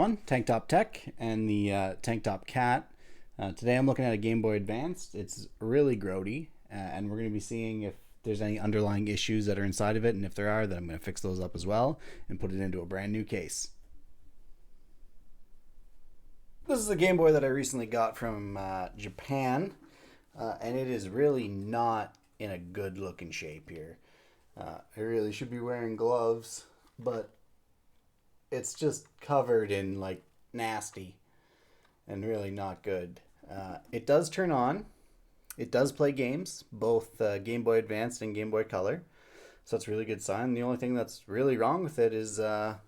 everyone, Tank Top Tech and the Tank Top Cat. Today I'm looking at a Game Boy Advanced. It's really grody, and we're going to be seeing if there's any underlying issues that are inside of it, and if there are, then I'm going to fix those up as well and put it into a brand new case. This is a Game Boy that I recently got from Japan, and it is really not in a good looking shape here. I really should be wearing gloves, but it's just covered in like nasty and really not good. It does turn on. It does play games, both Game Boy Advanced and Game Boy Color. So that's a really good sign. The only thing that's really wrong with it is how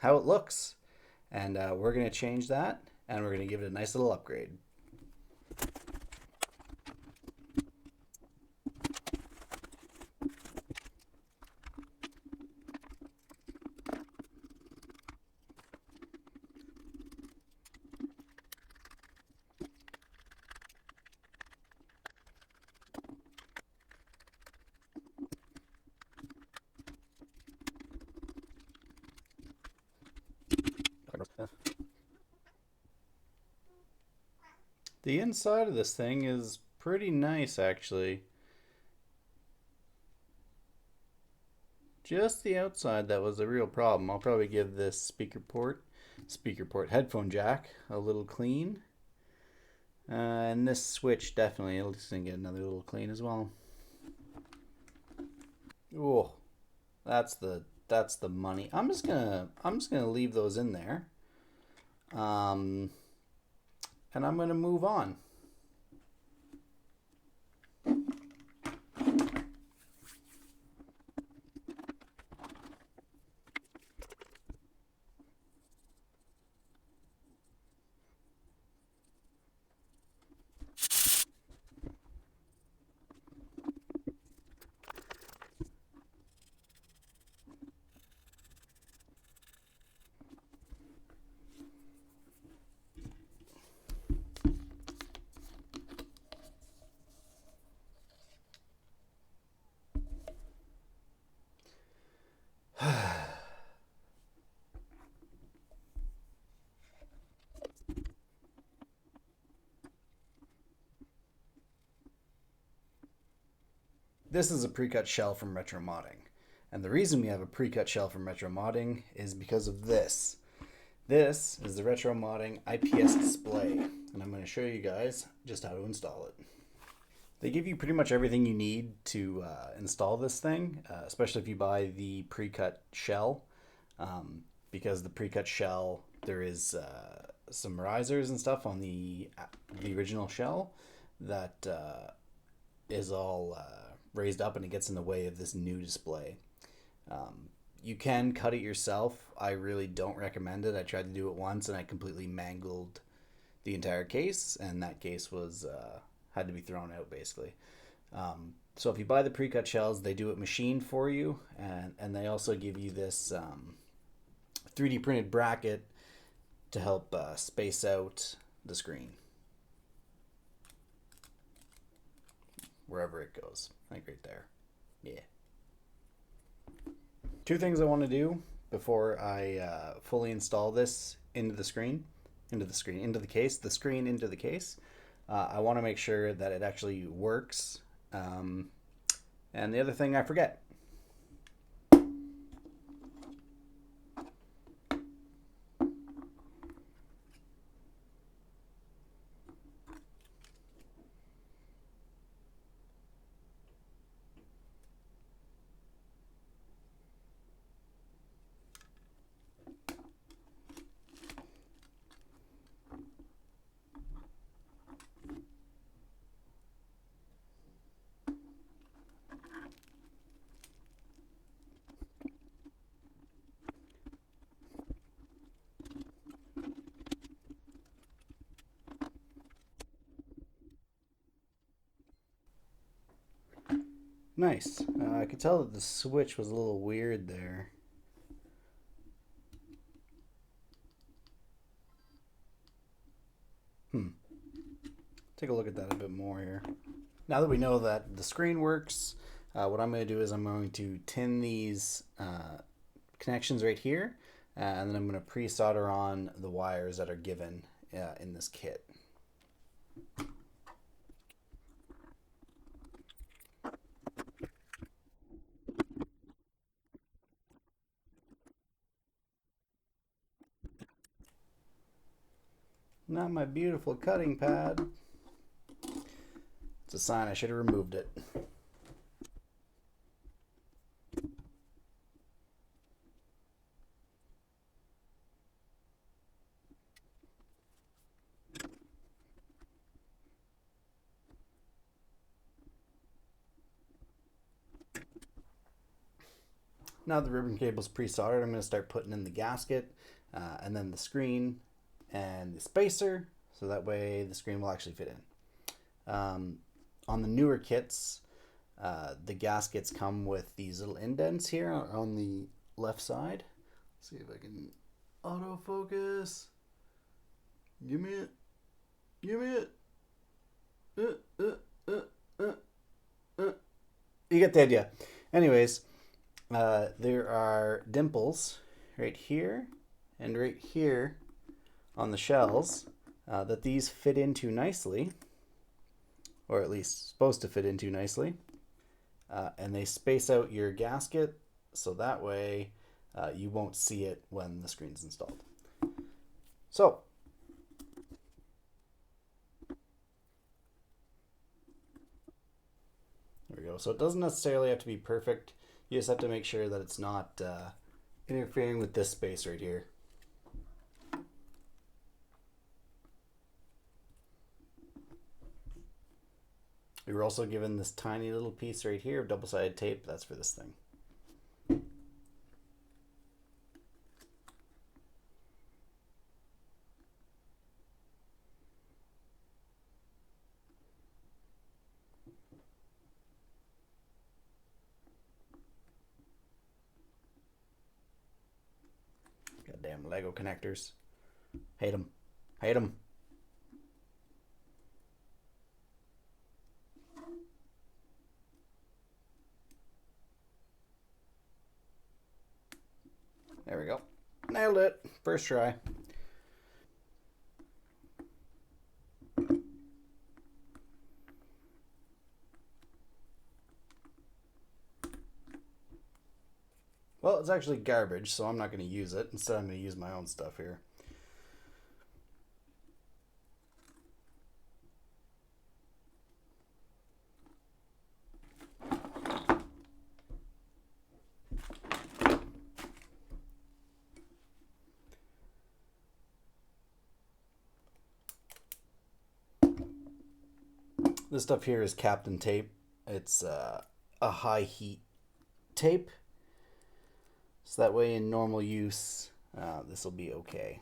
it looks. And we're going to change that, and we're going to give it a nice little upgrade. The inside of this thing is pretty nice, actually. Just the outside that was a real problem. I'll probably give this speaker port headphone jack a little clean. And this switch definitely, it'll just get another little clean as well. Oh, that's the money. I'm just gonna leave those in there. And I'm gonna move on. This is a pre-cut shell from Retro Modding. And the reason we have a pre-cut shell from Retro Modding is because of this. This is the Retro Modding IPS display, and I'm going to show you guys just how to install it. They give you pretty much everything you need to install this thing, especially if you buy the pre-cut shell, because the pre-cut shell, there is some risers and stuff on the original shell that is all raised up, and it gets in the way of this new display. You can cut it yourself. I really don't recommend it. I tried to do it once and I completely mangled the entire case, and that case was had to be thrown out basically. So if you buy the pre-cut shells, they do it machined for you, and they also give you this 3D printed bracket to help space out the screen wherever it goes. Like right there. Yeah. Two things I want to do before I fully install this into the screen, into the case. I want to make sure that it actually works. And the other thing I forget. Nice. I could tell that the switch was a little weird there. Take a look at that a bit more here. Now that we know that the screen works, what I'm going to do is I'm going to tin these connections right here, And then I'm going to pre-solder on the wires that are given in this kit. Not my beautiful cutting pad. It's a sign I should have removed it. Now the ribbon cable's pre-soldered, I'm going to start putting in the gasket and then the screen and the spacer, so that way the screen will actually fit in. On the newer kits, the gaskets come with these little indents here on the left side. Let's see if I can autofocus. Give me it. Give me it. You get the idea. Anyways, there are dimples right here and right here on the shells that these fit into nicely, or at least supposed to fit into nicely. And they space out your gasket so that way you won't see it when the screen's installed. So, there we go. So it doesn't necessarily have to be perfect. You just have to make sure that it's not interfering with this space right here. We were also given this tiny little piece right here of double-sided tape. That's for this thing. Goddamn Lego connectors. Hate them. Hate them. There we go. Nailed it. First try. Well, it's actually garbage, so I'm not going to use it. Instead, I'm going to use my own stuff here. This stuff here is Captain Tape. It's a high heat tape, so that way in normal use this will be okay.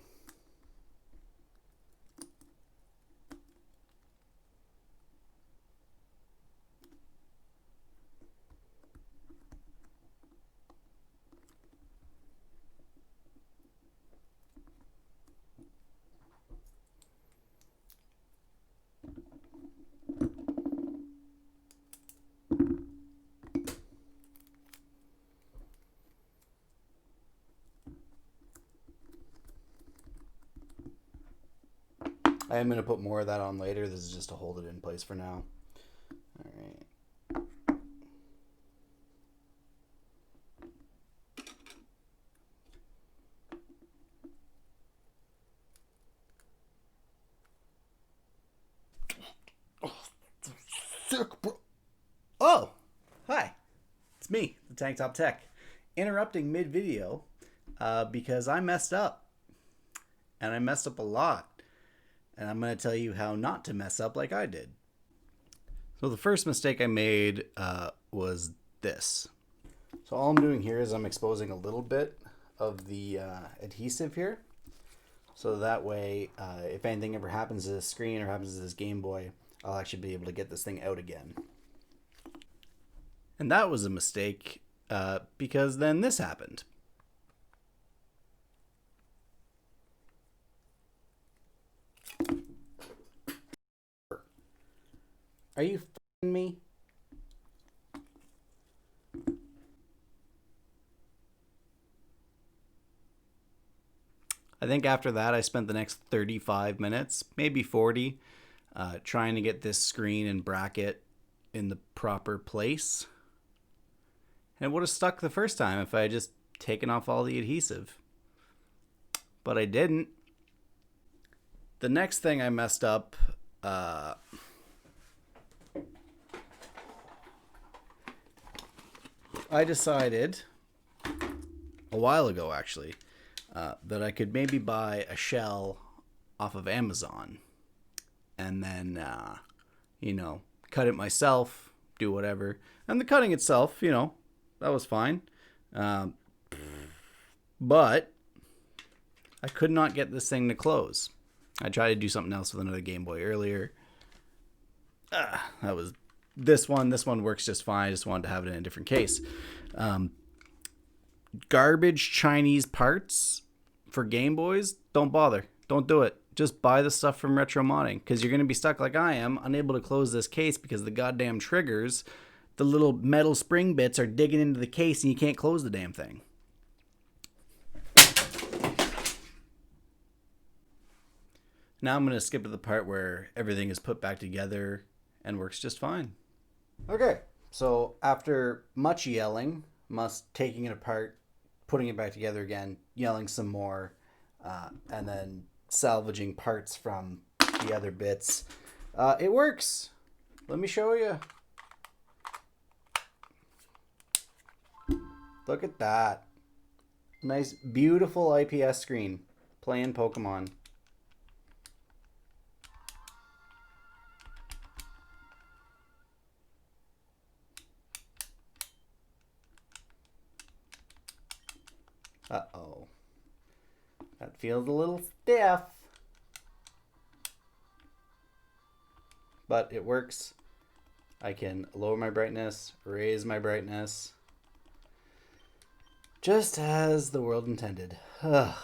I am going to put more of that on later. This is just to hold it in place for now. All right. Oh, sick, bro. Oh, hi. It's me, the Tank Top Tech, interrupting mid-video because I messed up. And I messed up a lot. And I'm going to tell you how not to mess up like I did. So the first mistake I made was this. So all I'm doing here is I'm exposing a little bit of the adhesive here. So that way, if anything ever happens to this screen or happens to this Game Boy, I'll actually be able to get this thing out again. And that was a mistake because then this happened. Are you f***ing me? I think after that I spent the next 35 minutes, maybe 40, trying to get this screen and bracket in the proper place. And it would have stuck the first time if I had just taken off all the adhesive. But I didn't. The next thing I messed up, I decided a while ago actually that I could maybe buy a shell off of Amazon and then, cut it myself, do whatever. And the cutting itself, that was fine. But I could not get this thing to close. I tried to do something else with another Game Boy earlier. That was this one. This one works just fine. I just wanted to have it in a different case. Garbage Chinese parts for Game Boys, don't bother. Don't do it. Just buy the stuff from Retro Modding, because you're going to be stuck like I am, unable to close this case because the goddamn triggers, the little metal spring bits are digging into the case and you can't close the damn thing. Now I'm going to skip to the part where everything is put back together and works just fine. Okay, so after much yelling, taking it apart, putting it back together again, yelling some more, and then salvaging parts from the other bits, it works. Let me show you. Look at that. Nice, beautiful IPS screen playing Pokemon. Uh-oh. That feels a little stiff. But it works. I can lower my brightness, raise my brightness. Just as the world intended. Ugh.